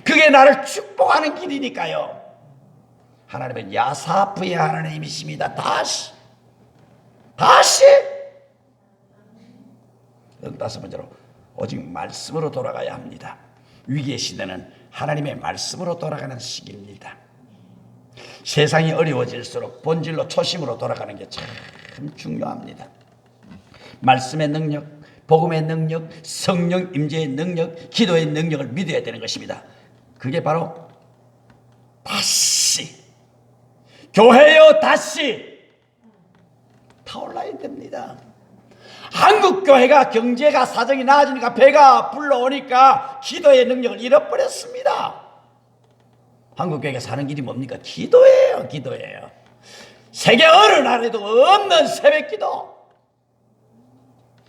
그게 나를 축복하는 길이니까요. 하나님은 야사프의 하나님이십니다. 다시 다섯 번째로 오직 말씀으로 돌아가야 합니다. 위기의 시대는 하나님의 말씀으로 돌아가는 시기입니다. 세상이 어려워질수록 본질로 초심으로 돌아가는 게 참 중요합니다. 말씀의 능력, 복음의 능력, 성령 임재의 능력, 기도의 능력을 믿어야 되는 것입니다. 그게 바로 다시 교회여 다시 타올라야 됩니다. 한국 교회가 경제가 사정이 나아지니까 배가 불러오니까 기도의 능력을 잃어버렸습니다. 한국 교회가 사는 길이 뭡니까? 기도예요. 세계 어느 나라에도 없는 새벽기도.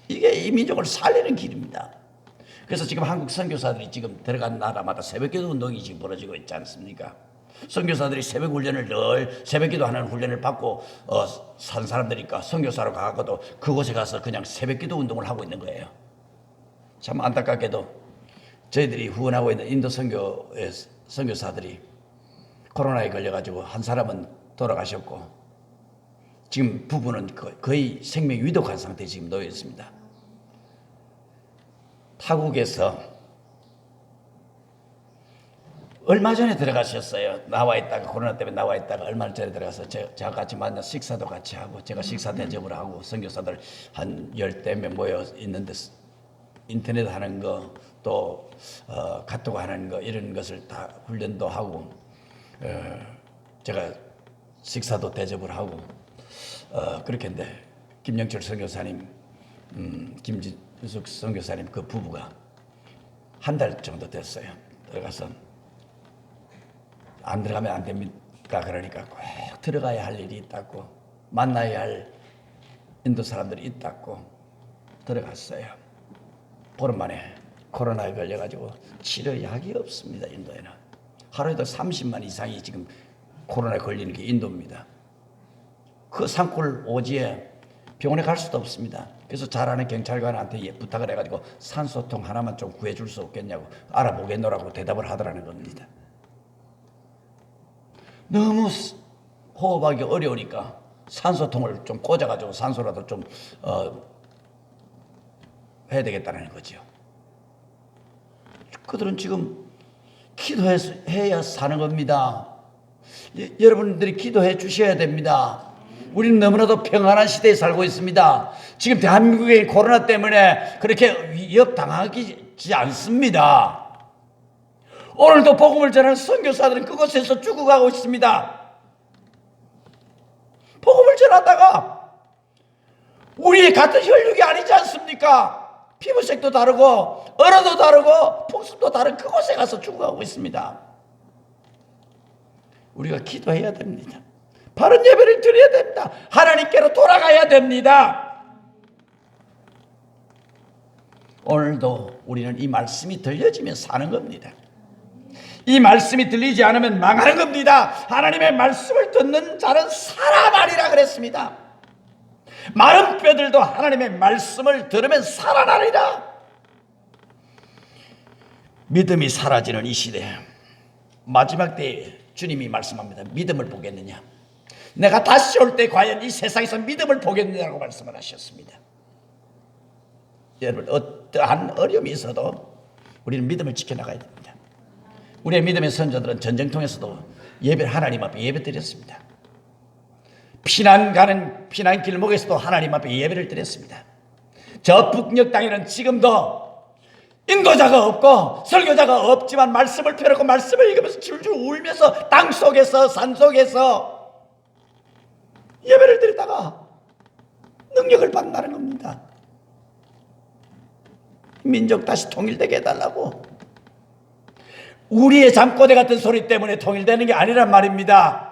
이게 이 민족을 살리는 길입니다. 그래서 지금 한국 선교사들이 지금 들어간 나라마다 새벽기도 운동이 지금 벌어지고 있지 않습니까? 선교사들이 새벽 훈련을 늘 새벽기도 하는 훈련을 받고 산 사람들이니까 선교사로 가고도 그곳에 가서 그냥 새벽기도 운동을 하고 있는 거예요. 참 안타깝게도 저희들이 후원하고 있는 인도 선교의 선교사들이 코로나에 걸려가지고 한 사람은 돌아가셨고 지금 부부는 거의 생명 위독한 상태에 지금 놓여 있습니다. 타국에서 얼마 전에 들어가셨어요. 나와 있다가 코로나 때문에 나와 있다가 얼마 전에 들어가서 제가 같이 만나 식사도 같이 하고 제가 식사 대접을 하고 선교사들 한 10대 명 모여 있는데 인터넷 하는 거 또 카톡 하는 거 이런 것을 다 훈련도 하고 제가 식사도 대접을 하고 그렇게 했는데 김영철 선교사님 김진숙 선교사님 그 부부가 한 달 정도 됐어요. 들어가서 안 들어가면 안 됩니까? 그러니까 꼭 들어가야 할 일이 있다고 만나야 할 인도 사람들이 있다고 들어갔어요. 보름 만에 코로나에 걸려가지고 치료약이 없습니다. 인도에는 하루에도 30만 이상이 지금 코로나에 걸리는 게 인도입니다. 그 산골 오지에 병원에 갈 수도 없습니다. 그래서 잘 아는 경찰관한테 부탁을 해가지고 산소통 하나만 좀 구해줄 수 없겠냐고 알아보겠노라고 대답을 하더라는 겁니다. 너무 호흡하기 어려우니까 산소통을 좀 꽂아가지고 산소라도 좀 해야 되겠다는 거죠. 그들은 지금 기도해야 사는 겁니다. 여러분들이 기도해 주셔야 됩니다. 우리는 너무나도 평안한 시대에 살고 있습니다. 지금 대한민국의 코로나 때문에 그렇게 위협당하지 않습니다. 오늘도 복음을 전하는 선교사들은 그곳에서 죽어가고 있습니다. 복음을 전하다가 우리 같은 혈육이 아니지 않습니까? 피부색도 다르고 언어도 다르고 풍습도 다른 그곳에 가서 죽어가고 있습니다. 우리가 기도해야 됩니다. 바른 예배를 드려야 됩니다. 하나님께로 돌아가야 됩니다. 오늘도 우리는 이 말씀이 들려지면 사는 겁니다. 이 말씀이 들리지 않으면 망하는 겁니다. 하나님의 말씀을 듣는 자는 살아나리라 그랬습니다. 마른 뼈들도 하나님의 말씀을 들으면 살아나리라. 믿음이 사라지는 이 시대 마지막 때에 주님이 말씀합니다. 믿음을 보겠느냐? 내가 다시 올 때 과연 이 세상에서 믿음을 보겠느냐고 말씀을 하셨습니다. 여러분 어떠한 어려움이 있어도 우리는 믿음을 지켜나가야 됩니다. 우리의 믿음의 선조들은 전쟁통에서도 예배를 하나님 앞에 예배 드렸습니다. 피난 가는 피난 길목에서도 하나님 앞에 예배를 드렸습니다. 저 북녘 땅에는 지금도 인도자가 없고 설교자가 없지만 말씀을 펴놓고 말씀을 읽으면서 줄줄 울면서 땅속에서 산속에서 예배를 드리다가 능력을 받는다는 겁니다. 민족 다시 통일되게 해달라고. 우리의 잠꼬대 같은 소리 때문에 통일되는 게 아니란 말입니다.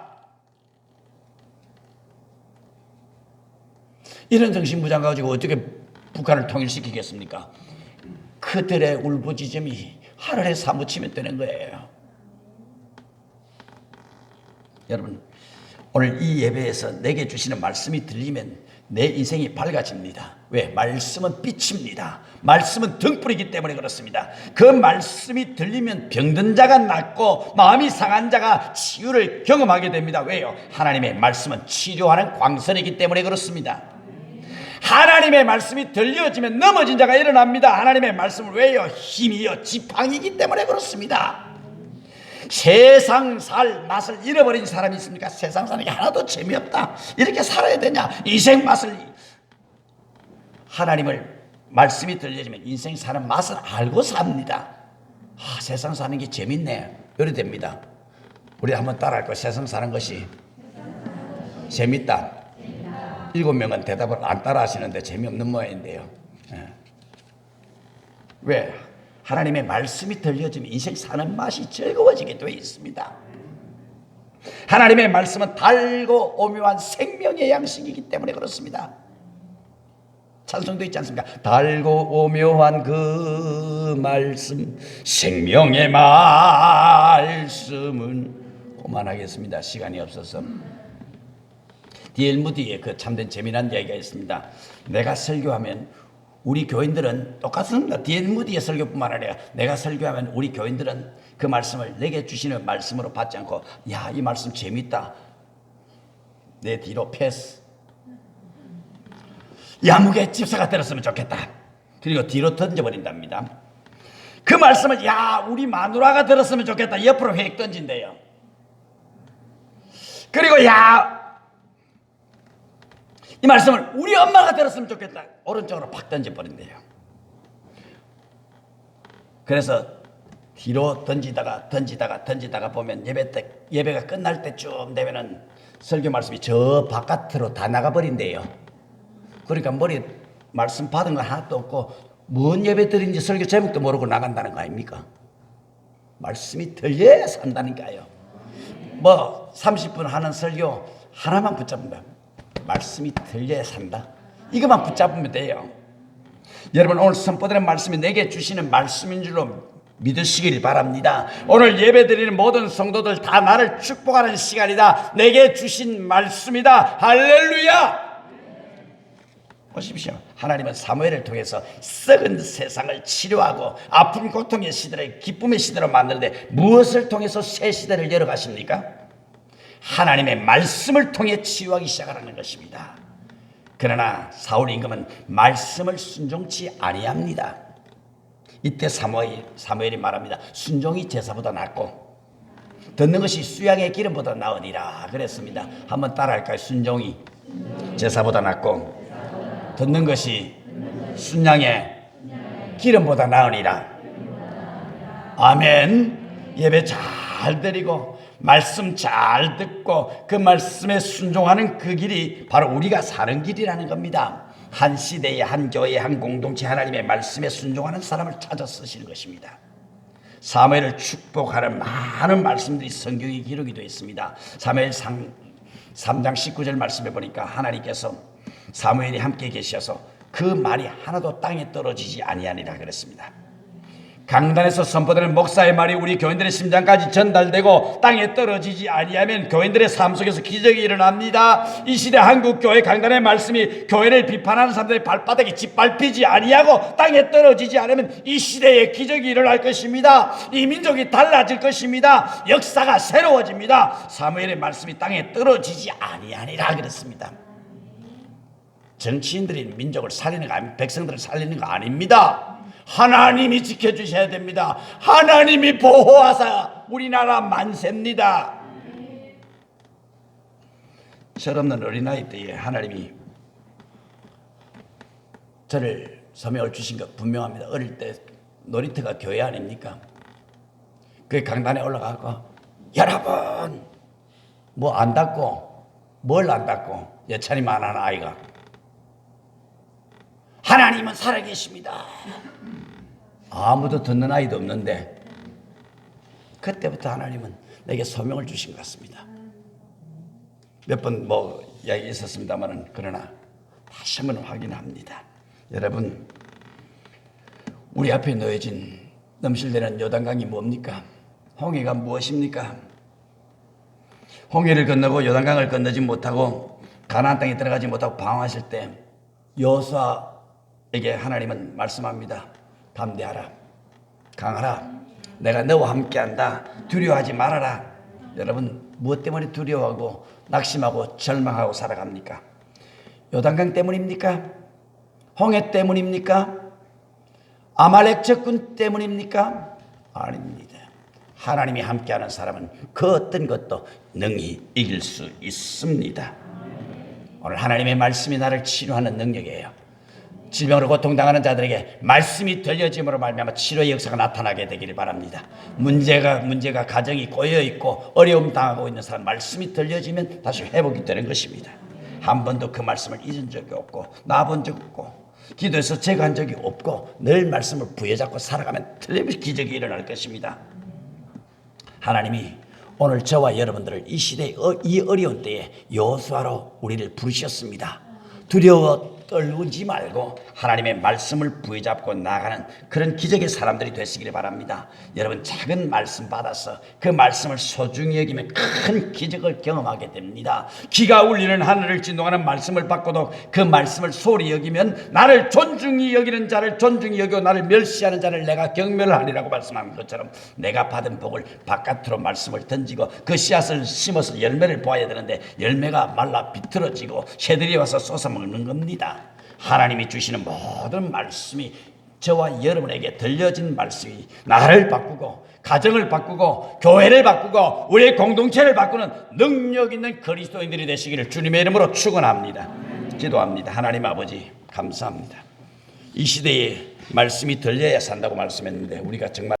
이런 정신부장 가지고 어떻게 북한을 통일시키겠습니까? 그들의 울부짖음이 하늘에 사무치면 되는 거예요. 여러분 오늘 이 예배에서 내게 주시는 말씀이 들리면 내 인생이 밝아집니다. 왜? 말씀은 빛입니다. 말씀은 등불이기 때문에 그렇습니다. 그 말씀이 들리면 병든 자가 낫고 마음이 상한 자가 치유를 경험하게 됩니다. 왜요? 하나님의 말씀은 치료하는 광선이기 때문에 그렇습니다. 하나님의 말씀이 들려지면 넘어진 자가 일어납니다. 하나님의 말씀은 왜요? 힘이요 지팡이기 때문에 그렇습니다. 세상 살 맛을 잃어버린 사람이 있습니까? 세상 사는 게 하나도 재미없다, 이렇게 살아야 되냐? 인생 맛을, 하나님을 말씀이 들려지면 인생 사는 맛을 알고 삽니다. 세상 사는 게 재밌네, 이래 됩니다. 우리 한번 따라할 거예요. 세상 사는 것이 재밌다. 7명은 대답을 안 따라 하시는데 재미없는 모양인데요. 왜? 하나님의 말씀이 들려지면 인생 사는 맛이 즐거워지게 되어 있습니다. 하나님의 말씀은 달고 오묘한 생명의 양식이기 때문에 그렇습니다. 찬송도 있지 않습니까? 달고 오묘한 그 말씀, 생명의 말씀은. 그만하겠습니다. 시간이 없어서. D.L. 무디의 그 참된 재미난 이야기가 있습니다. 내가 설교하면 우리 교인들은 똑같습니다. D.L. 무디의 설교뿐만 아니라 내가 설교하면 우리 교인들은 그 말씀을 내게 주시는 말씀으로 받지 않고, 야, 이 말씀 재밌다, 내 뒤로 패스. 야무게 집사가 들었으면 좋겠다, 그리고 뒤로 던져버린답니다. 그 말씀을 야, 우리 마누라가 들었으면 좋겠다, 옆으로 획 던진대요. 그리고 야, 이 말씀을 우리 엄마가 들었으면 좋겠다, 오른쪽으로 팍 던져버린대요. 그래서 뒤로 던지다가 보면 예배가 끝날 때쯤 되면은 설교 말씀이 저 바깥으로 다 나가버린대요. 그러니까 머리 말씀 받은 거 하나도 없고 뭔 예배 드린지 설교 제목도 모르고 나간다는 거 아닙니까? 말씀이 들려야 산다니까요. 뭐 30분 하는 설교 하나만 붙잡는다, 말씀이 들려야 산다, 이것만 붙잡으면 돼요. 여러분, 오늘 선포되는 말씀이 내게 주시는 말씀인 줄로 믿으시길 바랍니다. 오늘 예배드리는 모든 성도들 다 나를 축복하는 시간이다, 내게 주신 말씀이다. 할렐루야. 보십시오. 하나님은 사무엘을 통해서 썩은 세상을 치료하고 아픈 고통의 시대를 기쁨의 시대로 만드는데 무엇을 통해서 새 시대를 열어가십니까? 하나님의 말씀을 통해 치유하기 시작하는 것입니다. 그러나 사울 임금은 말씀을 순종치 아니합니다. 이때 사무엘이 말합니다. 순종이 제사보다 낫고 듣는 것이 수양의 기름보다 나으니라 그랬습니다. 한번 따라할까요? 순종이 제사보다 낫고 듣는 것이 순양의 기름보다 나으니라. 아멘. 예배 잘 드리고 말씀 잘 듣고 그 말씀에 순종하는 그 길이 바로 우리가 사는 길이라는 겁니다. 한 시대에 한 교회 한 공동체 하나님의 말씀에 순종하는 사람을 찾아 쓰시는 것입니다. 사무엘을 축복하는 많은 말씀들이 성경에 기록이 되어 있습니다. 사무엘상 3장 19절 말씀에 보니까 하나님께서 사무엘이 함께 계셔서 그 말이 하나도 땅에 떨어지지 아니하니라 그랬습니다. 강단에서 선포되는 목사의 말이 우리 교인들의 심장까지 전달되고 땅에 떨어지지 아니하면 교인들의 삶 속에서 기적이 일어납니다. 이 시대 한국 교회 강단의 말씀이 교회를 비판하는 사람들의 발바닥에 짓밟히지 아니하고 땅에 떨어지지 않으면 이 시대에 기적이 일어날 것입니다. 이 민족이 달라질 것입니다. 역사가 새로워집니다. 사무엘의 말씀이 땅에 떨어지지 아니하니라 그랬습니다. 정치인들이 민족을 살리는 거 아닙니다. 백성들을 살리는 거 아닙니다. 하나님이 지켜주셔야 됩니다. 하나님이 보호하사 우리나라 만세입니다. 철없는 어린아이 때에 하나님이 저를 소명을 주신 것 분명합니다. 어릴 때 놀이터가 교회 아닙니까? 그 강단에 올라가고 여러분 뭐 안다고 뭘 안다고 예찬이만 하는 아이가 하나님은 살아계십니다. 아무도 듣는 아이도 없는데 그때부터 하나님은 내게 소명을 주신 것 같습니다. 몇 번 뭐 이야기 있었습니다만은 그러나 다시 한번 확인합니다. 여러분, 우리 앞에 놓여진 넘실대는 요단강이 뭡니까? 홍해가 무엇입니까? 홍해를 건너고 요단강을 건너지 못하고 가나안 땅에 들어가지 못하고 방황하실 때 여호수아에게 하나님은 말씀합니다. 담대하라, 강하라, 내가 너와 함께한다. 두려워하지 말아라. 여러분, 무엇 때문에 두려워하고 낙심하고 절망하고 살아갑니까? 요단강 때문입니까? 홍해 때문입니까? 아말렉 적군 때문입니까? 아닙니다. 하나님이 함께하는 사람은 그 어떤 것도 능히 이길 수 있습니다. 오늘 하나님의 말씀이 나를 치료하는 능력이에요. 질병으로 고통당하는 자들에게 말씀이 들려짐으로 말미암아 치료의 역사가 나타나게 되기를 바랍니다. 문제가 가정이 꼬여있고 어려움 당하고 있는 사람, 말씀이 들려지면 다시 회복이 되는 것입니다. 한 번도 그 말씀을 잊은 적이 없고 놔본 적 없고 기도해서 제거한 적이 없고 늘 말씀을 부여잡고 살아가면 틀림없이 기적이 일어날 것입니다. 하나님이 오늘 저와 여러분들을 이 시대의 이 어려운 때에 여호수아로 우리를 부르셨습니다. 두려워 떨지 말고 하나님의 말씀을 부여잡고 나가는 그런 기적의 사람들이 되시기를 바랍니다. 여러분, 작은 말씀 받아서 그 말씀을 소중히 여기면 큰 기적을 경험하게 됩니다. 기가 울리는 하늘을 진동하는 말씀을 받고도 그 말씀을 소리 여기면 나를 존중히 여기는 자를 존중히 여기고 나를 멸시하는 자를 내가 경멸하리라고 말씀한 것처럼 내가 받은 복을 바깥으로 말씀을 던지고 그 씨앗을 심어서 열매를 보아야 되는데 열매가 말라 비틀어지고 새들이 와서 쏟아먹는 겁니다. 하나님이 주시는 모든 말씀이 저와 여러분에게 들려진 말씀이 나를 바꾸고 가정을 바꾸고 교회를 바꾸고 우리의 공동체를 바꾸는 능력 있는 그리스도인들이 되시기를 주님의 이름으로 축원합니다. 기도합니다. 하나님 아버지, 감사합니다. 이 시대에 말씀이 들려야 산다고 말씀했는데 우리가 정말